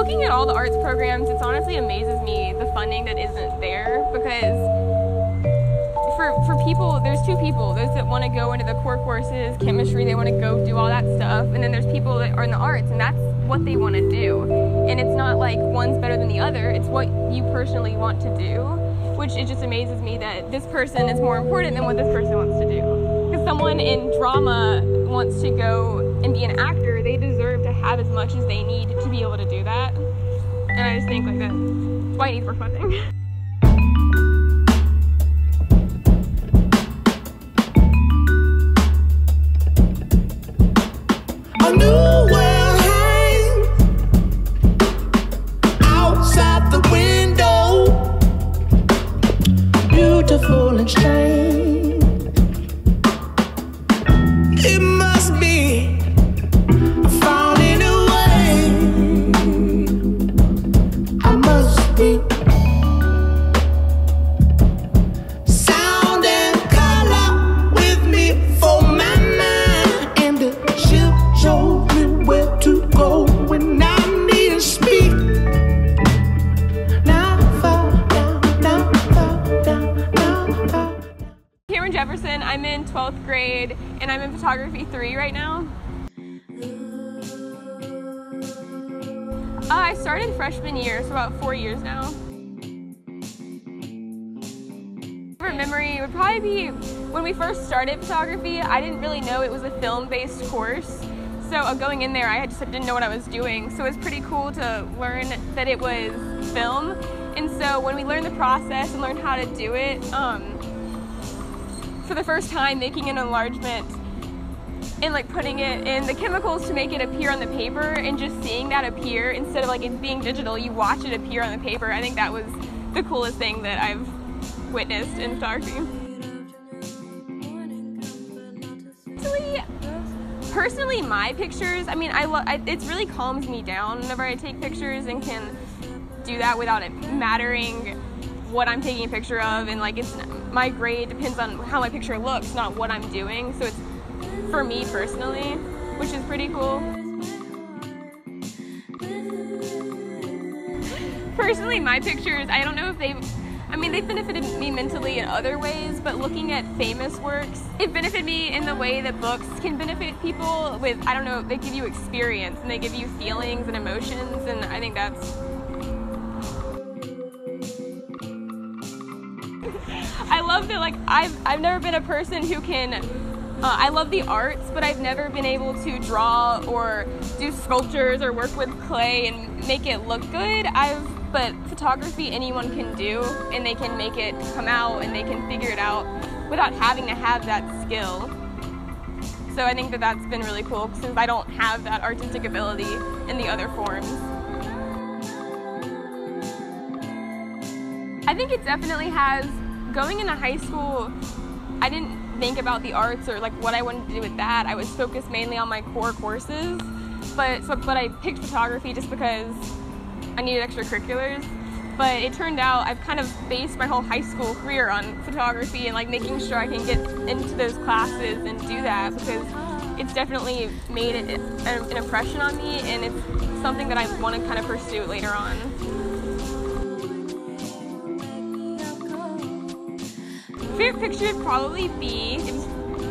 looking at all the arts programs, it honestly amazes me the funding that isn't there, because for people, there's two people. Those that want to go into the core courses, chemistry, they want to go do all that stuff, and then there's people that are in the arts, and that's what they want to do. And it's not like one's better than the other, it's what you personally want to do, which it just amazes me that this person is more important than what this person wants to do. Because someone in drama wants to go and be an actor, they deserve to have as much as they need to be able to do that. And I just think like that's why it needs more funding. Beautiful and strange. It must be found in a way. I must be sound and color with me for my mind, and the ship shows me where to go when I need to speak. Jefferson. I'm in 12th grade and I'm in photography 3 right now. I started freshman year, so about 4 years now. For memory, it would probably be when we first started photography, I didn't really know it was a film-based course. So going in there, I just didn't know what I was doing. So it was pretty cool to learn that it was film. And so when we learned the process and learned how to do it, for the first time making an enlargement and like putting it in the chemicals to make it appear on the paper, and just seeing that appear instead of like it being digital, you watch it appear on the paper. I think that was the coolest thing that I've witnessed in photography. Personally, my pictures, I mean, it really calms me down whenever I take pictures and can do that without it mattering what I'm taking a picture of, and like my grade depends on how my picture looks, not what I'm doing. So it's for me personally, which is pretty cool. Personally, my pictures, I don't know if they've benefited me mentally in other ways, but looking at famous works, it benefited me in the way that books can benefit people with, I don't know, they give you experience and they give you feelings and emotions, and I think that's I love that, like, I've never been a person who can, I love the arts, but I've never been able to draw or do sculptures or work with clay and make it look good. But photography anyone can do, and they can make it come out and they can figure it out without having to have that skill. So I think that that's been really cool, since I don't have that artistic ability in the other forms. I think it definitely has. Going into high school, I didn't think about the arts or like what I wanted to do with that. I was focused mainly on my core courses, but I picked photography just because I needed extracurriculars. But it turned out I've kind of based my whole high school career on photography and like making sure I can get into those classes and do that, because it's definitely made an impression on me, and it's something that I want to kind of pursue later on. Favorite picture would probably be, it was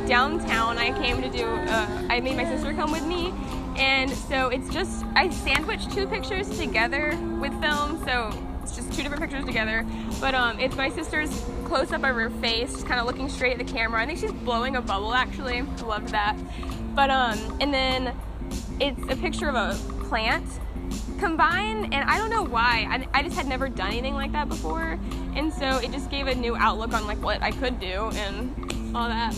downtown. I came to do, I made my sister come with me, and so it's just, I sandwiched 2 pictures together with film, so it's just 2 different pictures together, but it's my sister's close-up of her face, just kind of looking straight at the camera. I think she's blowing a bubble, actually. I loved that. But, and then it's a picture of a plant combined, and I don't know why. I just had never done anything like that before, and so it just gave a new outlook on like what I could do and all that.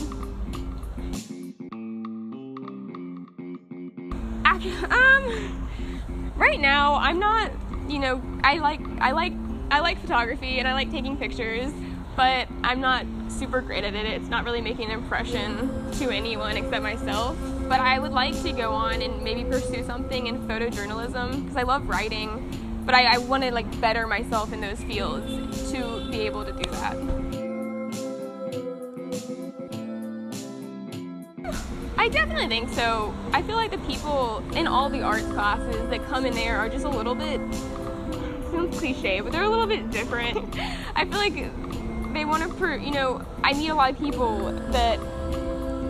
Right now I'm not, you know, I like photography and I like taking pictures, but I'm not super great at it. It's not really making an impression to anyone except myself. But I would like to go on and maybe pursue something in photojournalism, because I love writing, but I want to like better myself in those fields to be able to do that. I I definitely think so. I feel like the people in all the arts classes that come in there are just a little bit, it sounds cliche, but they're a little bit different. I feel like they want to, you know, I meet a lot of people that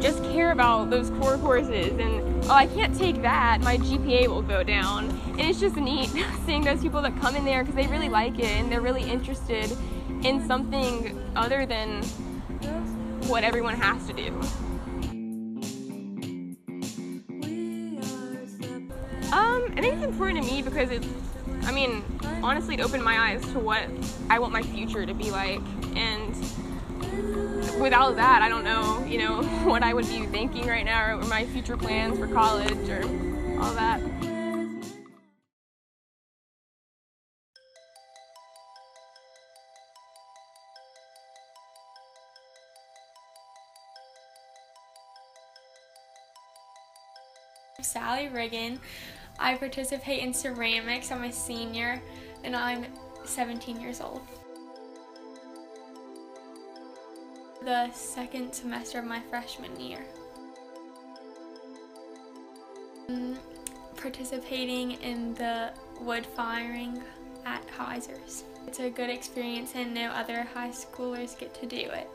just care about those core courses, and oh, I can't take that, my GPA will go down. And it's just neat seeing those people that come in there because they really like it and they're really interested in something other than what everyone has to do. I think it's important to me because I mean, honestly, it opened my eyes to what I want my future to be like, and without that, I don't know, you know, what I would be thinking right now or my future plans for college or all that. Sally Riggin. I participate in ceramics. I'm a senior and I'm 17 years old. The second semester of my freshman year. Participating in the wood firing at Heiser's. It's a good experience and no other high schoolers get to do it.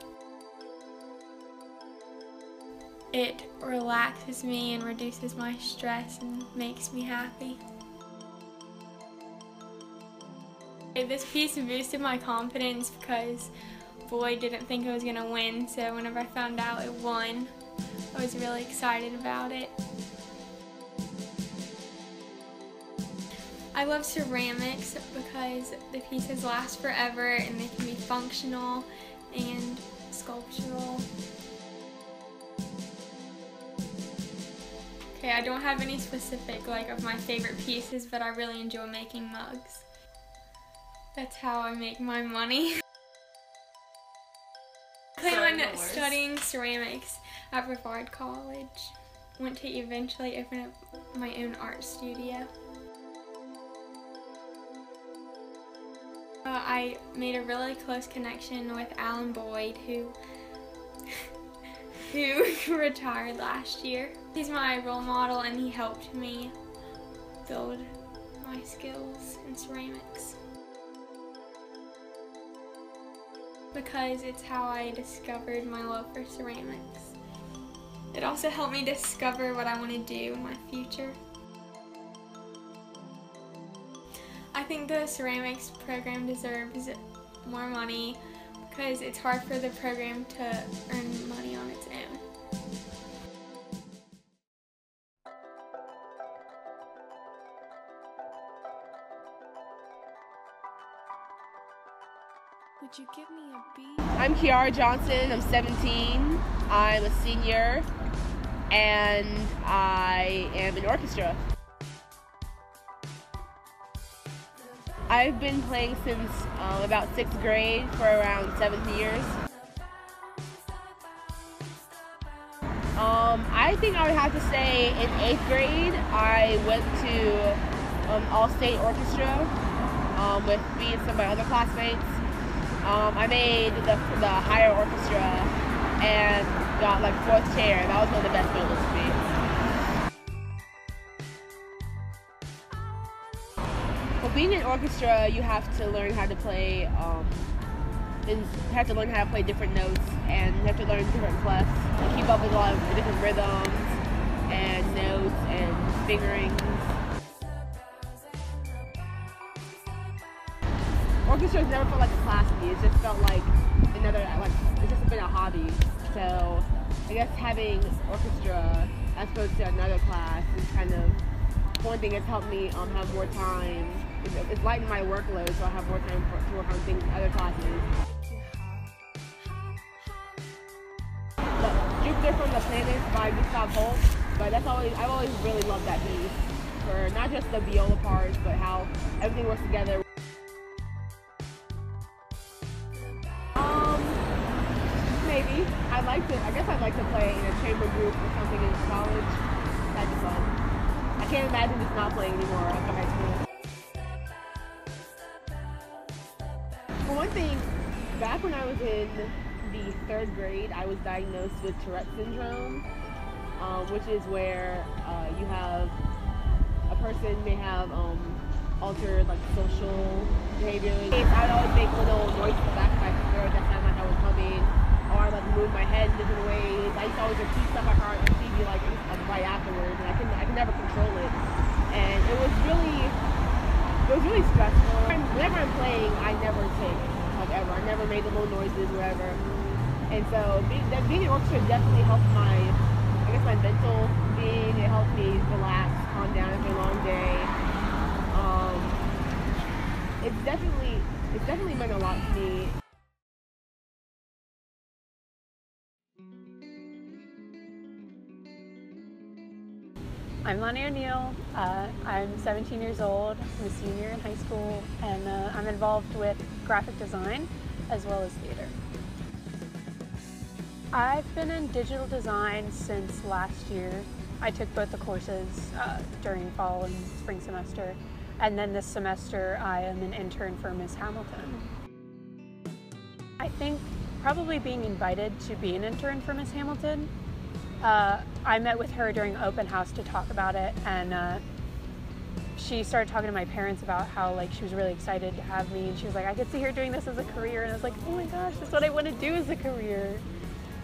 It relaxes me and reduces my stress and makes me happy. This piece boosted my confidence because Boyd didn't think I was going to win, so whenever I found out it won, I was really excited about it. I love ceramics because the pieces last forever and they can be functional and sculptural. Okay, I don't have any specific of my favorite pieces, but I really enjoy making mugs. That's how I make my money. I plan on studying ceramics at Brevard College. Want to eventually open up my own art studio. I made a really close connection with Alan Boyd, who retired last year. He's my role model and he helped me build my skills in ceramics. Because it's how I discovered my love for ceramics. It also helped me discover what I want to do in my future. I think the ceramics program deserves more money because it's hard for the program to earn money on its own. Would you give me a beat? I'm Kiara Johnson, I'm 17, I'm a senior, and I am in orchestra. I've been playing since about 6th grade for around 7 years. I think I would have to say in 8th grade I went to all-state orchestra with me and some of my other classmates. I made the higher orchestra and got 4th chair. That was one of the best moments for me. Well, being in orchestra, you have to learn how to play. You have to learn how to play different notes, and you have to learn different clefs and keep up with a lot of different rhythms and notes and fingerings. Orchestra has never felt like a class to me. It just felt like it's just been a hobby. So I guess having orchestra as opposed to another class is kind of one thing that's helped me have more time. It's lightened my workload, so I have more time to work on things, other classes. Jupiter from the Planets by Gustav Holst, but I've always really loved that piece for not just the viola parts, but how everything works together. Maybe. I guess I'd like to play in a chamber group or something in college. That'd be fun. I can't imagine just not playing anymore after high school. For one thing, back when I was in the 3rd grade, I was diagnosed with Tourette syndrome. which is where you have a person may have altered like social behaviors. I would always make little noises in the back of my throat that sounded like I was humming, or I'd like move my head in different ways. I used to always repeat stuff I heard on TV like right afterwards, and I could never control it. And it was really stressful. Whenever I'm playing, I never sing, like ever. I never made the little noises, whatever. And so being in orchestra definitely helped my mental being. It helped me relax, calm down after a long day. It's definitely meant a lot to me. I'm Lonnie O'Neill. I'm 17 years old. I'm a senior in high school, and I'm involved with graphic design as well as theater. I've been in digital design since last year. I took both the courses during fall and spring semester, and then this semester I am an intern for Miss Hamilton. I think probably being invited to be an intern for Miss Hamilton. I met with her during open house to talk about it, and she started talking to my parents about how like she was really excited to have me, and she was like, I could see her doing this as a career, and I was like, oh my gosh, that's what I want to do as a career.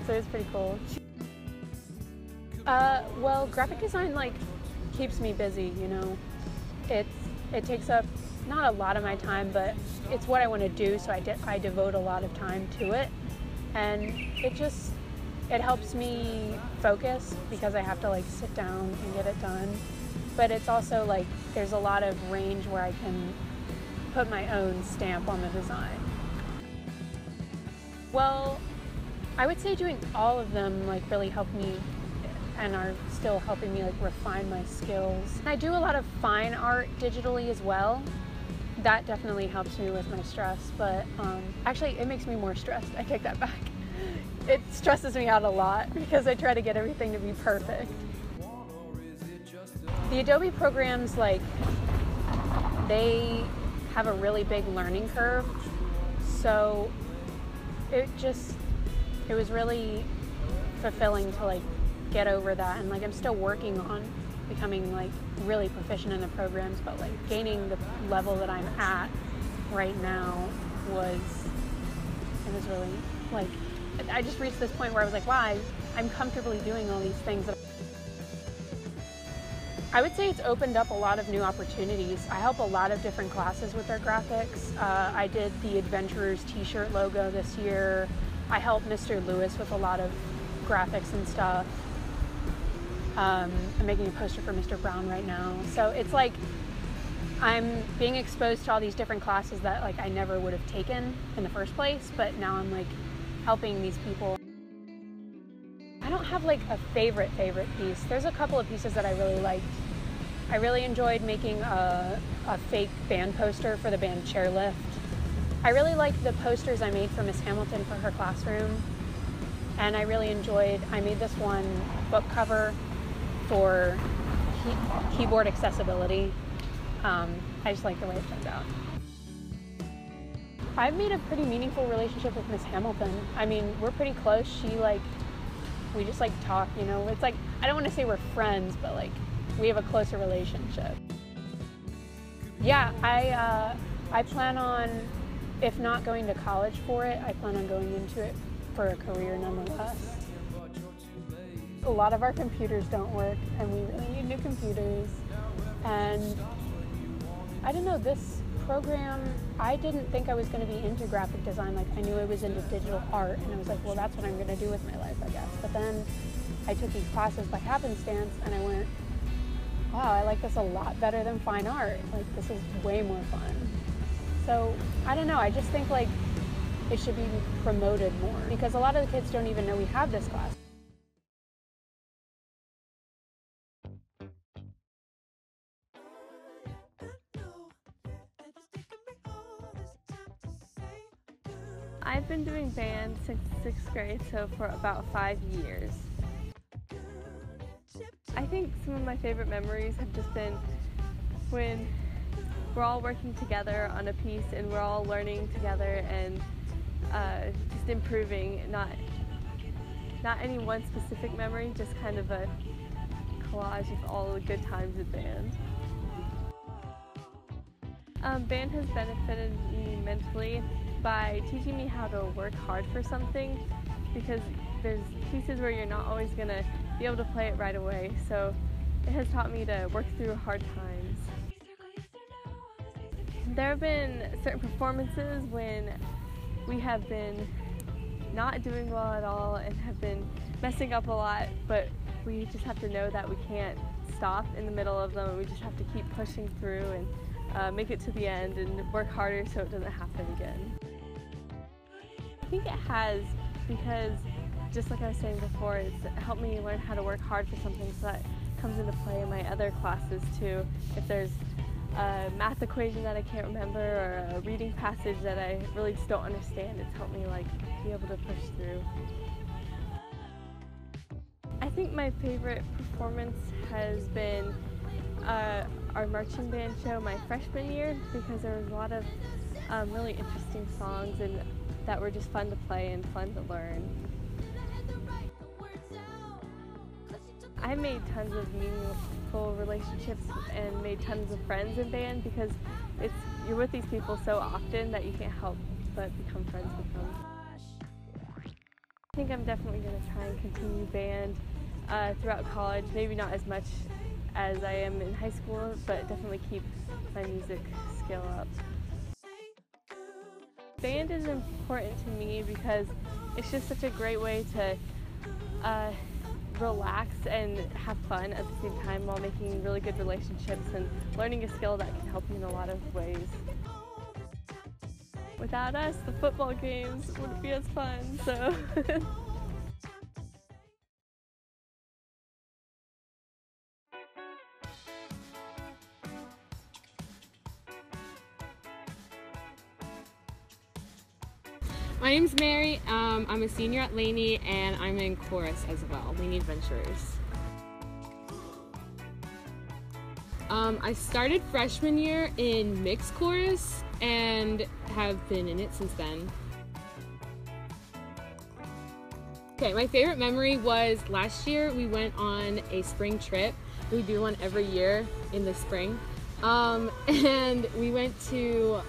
So it's pretty cool. Well, graphic design like keeps me busy, you know. It takes up not a lot of my time, but it's what I want to do, so I devote a lot of time to it, and it helps me focus because I have to like sit down and get it done. But it's also like there's a lot of range where I can put my own stamp on the design. Well, I would say doing all of them like really helped me and are still helping me like refine my skills. I do a lot of fine art digitally as well. That definitely helps me with my stress, but actually it makes me more stressed. I take that back. It stresses me out a lot because I try to get everything to be perfect. The Adobe programs, like, they have a really big learning curve, so it was really fulfilling to like get over that, and like I'm still working on becoming like really proficient in the programs, but like gaining the level that I'm at right now was really like, I just reached this point where I was like, wow, I'm comfortably doing all these things. I would say it's opened up a lot of new opportunities. I help a lot of different classes with their graphics. I did the Adventurers t-shirt logo this year. I helped Mr. Lewis with a lot of graphics and stuff. I'm making a poster for Mr. Brown right now. So it's like I'm being exposed to all these different classes that like I never would have taken in the first place, but now I'm like helping these people. I don't have like a favorite piece. There's a couple of pieces that I really liked. I really enjoyed making a fake band poster for the band Chairlift. I really liked the posters I made for Miss Hamilton for her classroom. And I made this one book cover for keyboard accessibility. I just like the way it turns out. I've made a pretty meaningful relationship with Miss Hamilton. I mean, we're pretty close. We just like talk, you know. It's like, I don't want to say we're friends, but like we have a closer relationship. Yeah, I plan on, if not going to college for it, I plan on going into it for a career nonetheless. A lot of our computers don't work, and we really need new computers. And I don't know, this program, I didn't think I was going to be into graphic design. Like, I knew I was into digital art, and I was like, well, that's what I'm going to do with my life, I guess. But then I took these classes by happenstance, and I went, wow, I like this a lot better than fine art. Like, this is way more fun. So, I don't know, I just think like it should be promoted more, because a lot of the kids don't even know we have this class. I've been doing band since 6th grade, so for about 5 years. I think some of my favorite memories have just been when we're all working together on a piece and we're all learning together and just improving, not not any one specific memory, just kind of a collage of all the good times at band. Band has benefited me mentally by teaching me how to work hard for something, because there's pieces where you're not always going to be able to play it right away, so it has taught me to work through hard times. There have been certain performances when we have been not doing well at all and have been messing up a lot, but we just have to know that we can't stop in the middle of them. We just have to keep pushing through and make it to the end and work harder so it doesn't happen again. I think it has, because just like I was saying before, it's helped me learn how to work hard for something, so that comes into play in my other classes too. If there's a math equation that I can't remember or a reading passage that I really just don't understand, it's helped me be able to push through. I think my favorite performance has been our marching band show my freshman year, because there was a lot of really interesting songs and that were just fun to play and fun to learn. I made tons of meaningful relationships and made tons of friends in band, because you're with these people so often that you can't help but become friends with them. I think I'm definitely going to try and continue band throughout college, maybe not as much as I am in high school, but definitely keep my music skill up. Band is important to me because it's just such a great way to relax and have fun at the same time while making really good relationships and learning a skill that can help you in a lot of ways. Without us, the football games wouldn't be as fun, so. My name's Mary. I'm a senior at Laney, and I'm in chorus as well, Laney Adventurers. I started freshman year in mixed chorus and have been in it since then. Okay, my favorite memory was last year we went on a spring trip. We do one every year in the spring. And we went to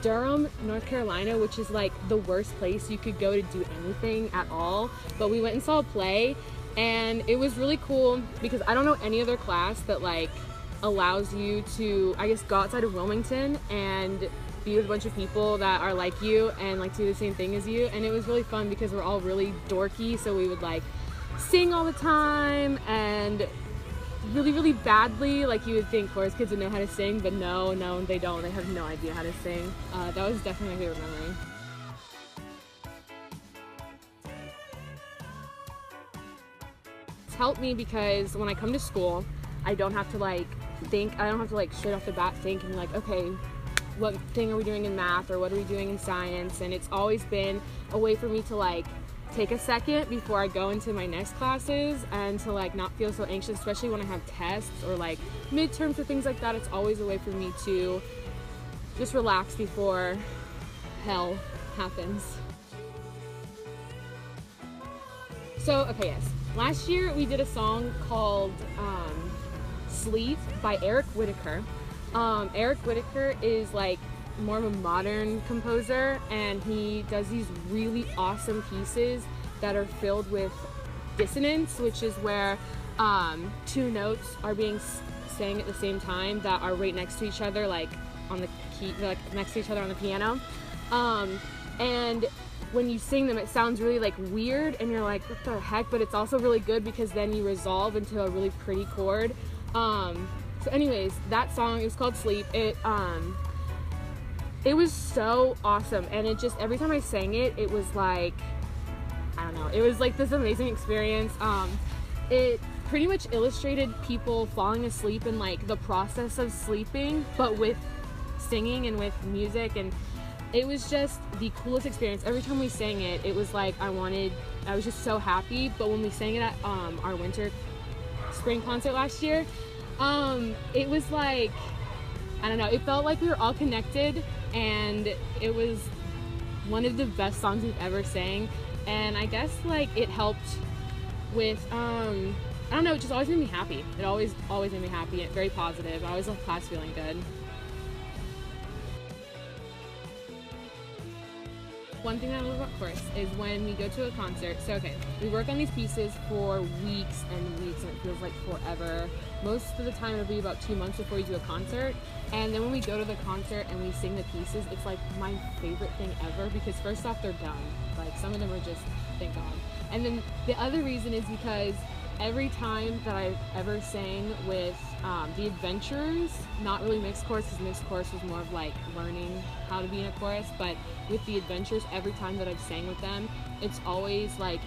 Durham, North Carolina, which is like the worst place you could go to do anything at all. But we went and saw a play, and it was really cool because I don't know any other class that allows you to, I guess, go outside of Wilmington and be with a bunch of people that are like you and do the same thing as you. And it was really fun because we're all really dorky, so we would sing all the time and really, really badly. You would think chorus kids would know how to sing, but no, they don't. They have no idea how to sing. That was definitely my favorite memory. It's helped me because when I come to school, I don't have to think, I don't have to straight off the bat think and okay, what thing are we doing in math or what are we doing in science? And it's always been a way for me to take a second before I go into my next classes and to not feel so anxious, especially when I have tests or midterms or things like that. It's always a way for me to just relax before hell happens. So, okay, yes. Last year we did a song called Sleep by Eric Whitacre. Eric Whitacre is more of a modern composer, and he does these really awesome pieces that are filled with dissonance, which is where two notes are being sang at the same time that are right next to each other, on the key, next to each other on the piano. And when you sing them, it sounds really weird, and you're like, what the heck? But it's also really good because then you resolve into a really pretty chord. So anyways, that song is called Sleep. It was so awesome, and it just, every time I sang it, it was I don't know, it was this amazing experience. It pretty much illustrated people falling asleep and the process of sleeping, but with singing and with music, and it was just the coolest experience. Every time we sang it, it was I was just so happy. But when we sang it at our spring concert last year, it was I don't know, it felt we were all connected, and it was one of the best songs we've ever sang. and I guess like it helped with I don't know, it just always made me happy. It always made me happy. Very positive. I always left class feeling good. One thing that I love about chorus is when we go to a concert. So okay, we work on these pieces for weeks and weeks, and it feels like forever. Most of the time it'll be about 2 months before we do a concert, and then when we go to the concert and we sing the pieces, it's like my favorite thing ever, because first off, they're done. Like, some of them are just, thank God. And then the other reason is because every time that I've ever sang with the Adventurers, not really mixed chorus, because mixed chorus was more of like learning how to be in a chorus, but with the Adventurers, every time that I've sang with them, it's always like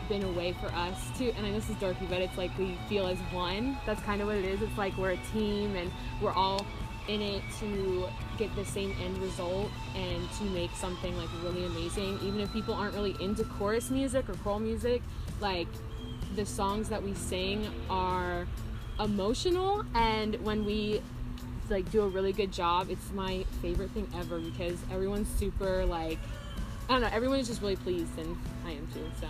been a way for us to, and I know this is dorky, but it's like we feel as one. That's kind of what it is. It's like we're a team and we're all in it to get the same end result and to make something like really amazing. Even if people aren't really into chorus music or choral music, like the songs that we sing are emotional, and when we like do a really good job, it's my favorite thing ever, because everyone's super like, I don't know, everyone's just really pleased, and I am too. So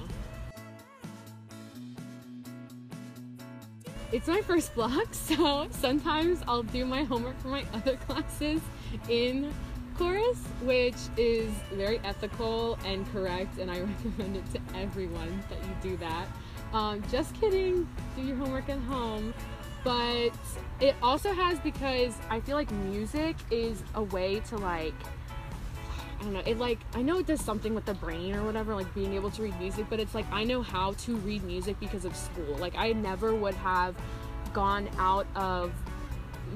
it's my first block, so sometimes I'll do my homework for my other classes in chorus, which is very ethical and correct, and I recommend it to everyone that you do that. Just kidding, do your homework at home. But it also has, because I feel like music is a way to like, I don't know, it like, I know it does something with the brain or whatever, like being able to read music, but it's like I know how to read music because of school. Like I never would have gone out of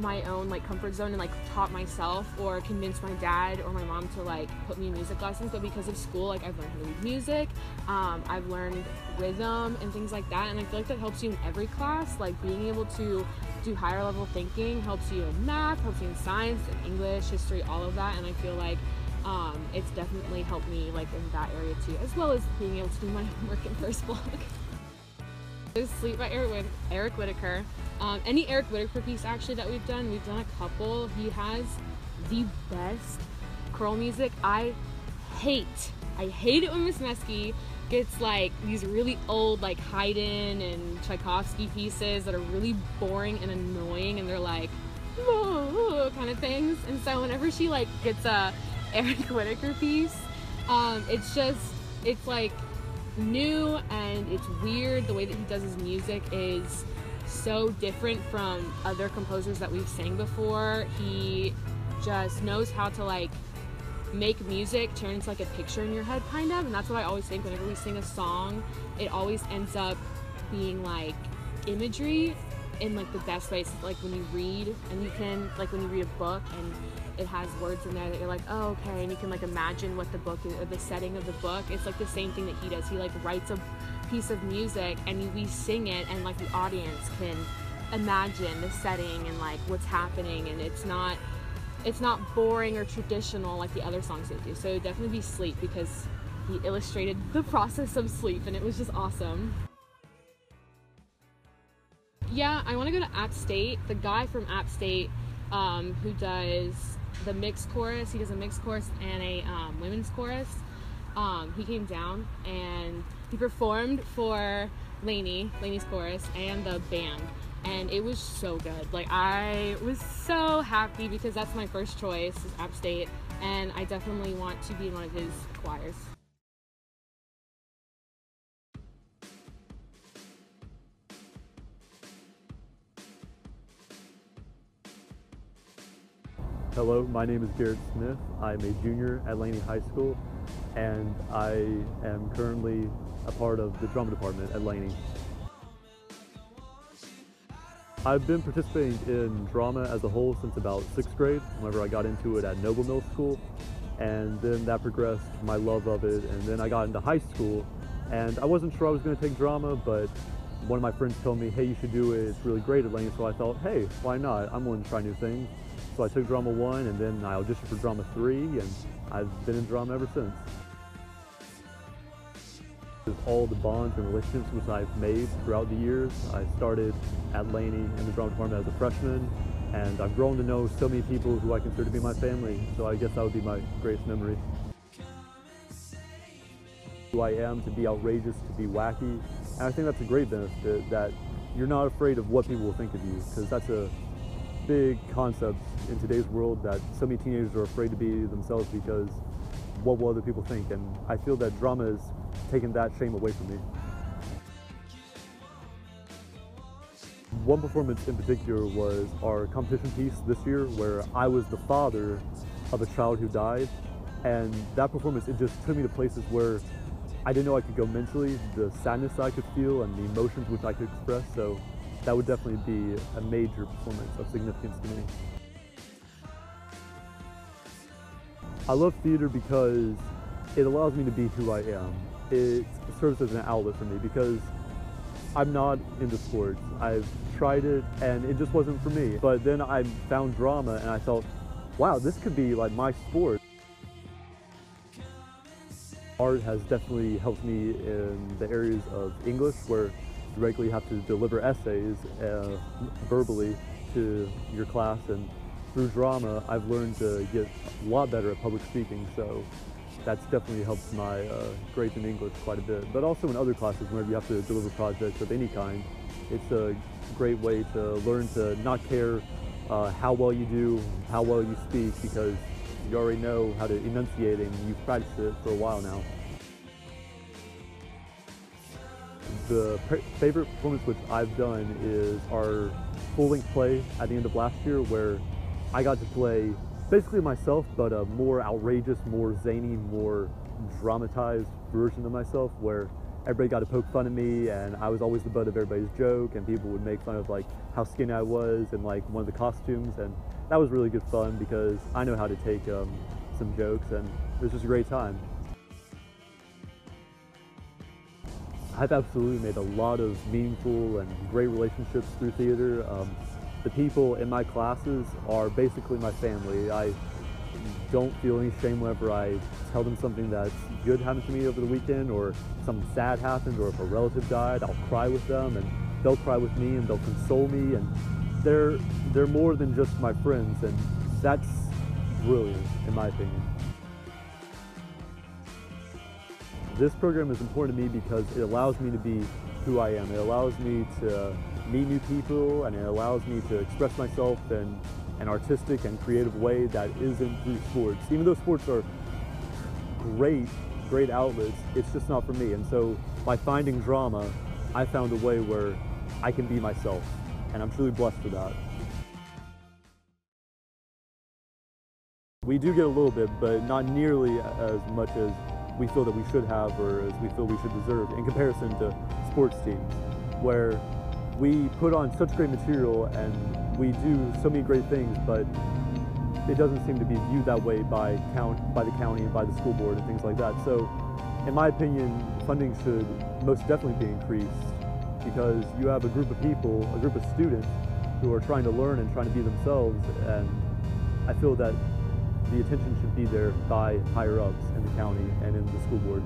my own like comfort zone and like taught myself or convinced my dad or my mom to like put me in music lessons, but because of school, like I've learned how to read music, I've learned rhythm and things like that, and I feel like that helps you in every class. Like being able to do higher level thinking helps you in math, helps you in science, in English, history, all of that, and I feel like it's definitely helped me like in that area too, as well as being able to do my homework in first block. Sleep by Eric Whitacre. Any Eric Whitacre piece actually that we've done a couple. He has the best choral music. I hate it when Miss Mesky gets like these really old like Haydn and Tchaikovsky pieces that are really boring and annoying, and they're like kind of things. And so whenever she like gets a Eric Whitacre piece, it's like new and it's weird. The way that he does his music is so different from other composers that we've sang before. He just knows how to like make music turn into like a picture in your head kind of, and that's what I always think whenever we sing a song. It always ends up being like imagery in like the best ways. Like when you read, and you can like when you read a book and it has words in there that you're like, oh okay, and you can like imagine what the book is or the setting of the book. It's like the same thing that he does. He like writes a piece of music and we sing it, and like the audience can imagine the setting and like what's happening, and it's not boring or traditional like the other songs they do. So it would definitely be Sleep, because he illustrated the process of sleep and it was just awesome. Yeah, I want to go to App State. The guy from App State who does the mixed chorus, he does a mixed chorus and a women's chorus. He came down and he performed for Lainey's chorus and the band, and it was so good. Like I was so happy because that's my first choice is App State, and I definitely want to be in one of his choirs. Hello, my name is Garrett Smith. I'm a junior at Laney High School, and I am currently a part of the drama department at Laney. I've been participating in drama as a whole since about 6th grade, whenever I got into it at Noble Middle School, and then that progressed my love of it, and then I got into high school, and I wasn't sure I was going to take drama, but one of my friends told me, hey, you should do it, it's really great at Laney, so I thought, hey, why not? I'm willing to try new things. So I took Drama 1, and then I auditioned for Drama 3, and I've been in drama ever since. All the bonds and relationships which I've made throughout the years. I started at Laney in the drama department as a freshman, and I've grown to know so many people who I consider to be my family, so I guess that would be my greatest memory. who I am, to be outrageous, to be wacky. And I think that's a great benefit, that you're not afraid of what people will think of you, because that's a big concept in today's world, that so many teenagers are afraid to be themselves because what will other people think? And I feel that drama has taken that shame away from me. One performance in particular was our competition piece this year, where I was the father of a child who died. And that performance, it just took me to places where I didn't know I could go mentally, the sadness I could feel and the emotions which I could express. So that would definitely be a major performance of significance to me. I love theater because it allows me to be who I am. It serves as an outlet for me because I'm not into sports. I've tried it and it just wasn't for me. But then I found drama and I thought, wow, this could be like my sport. Art has definitely helped me in the areas of English, where you regularly have to deliver essays verbally to your class, and through drama I've learned to get a lot better at public speaking, so that's definitely helped my grades in English quite a bit. But also in other classes, whenever you have to deliver projects of any kind, it's a great way to learn to not care how well you do, how well you speak, because you already know how to enunciate it and you've practiced it for a while now. The favorite performance which I've done is our full-length play at the end of last year, where I got to play basically myself, but a more outrageous, more zany, more dramatized version of myself, where everybody got to poke fun at me and I was always the butt of everybody's joke, and people would make fun of like how skinny I was and like one of the costumes, and that was really good fun because I know how to take some jokes, and it was just a great time. I've absolutely made a lot of meaningful and great relationships through theater. The people in my classes are basically my family. I don't feel any shame whenever I tell them something that's good happened to me over the weekend, or something sad happened, or if a relative died, I'll cry with them and they'll cry with me and they'll console me, and they're more than just my friends, and that's brilliant in my opinion. This program is important to me because it allows me to be who I am. It allows me to meet new people, and it allows me to express myself in an artistic and creative way that isn't through sports. Even though sports are great outlets, it's just not for me. And so by finding drama, I found a way where I can be myself, and I'm truly blessed for that. We do get a little bit, but not nearly as much as we feel that we should have, or as we feel we should deserve, in comparison to sports teams, where we put on such great material and we do so many great things, but it doesn't seem to be viewed that way by the county and by the school board and things like that. So in my opinion, funding should most definitely be increased, because you have a group of people, a group of students who are trying to learn and trying to be themselves, and I feel that the attention should be there by higher ups in the county and in the school board.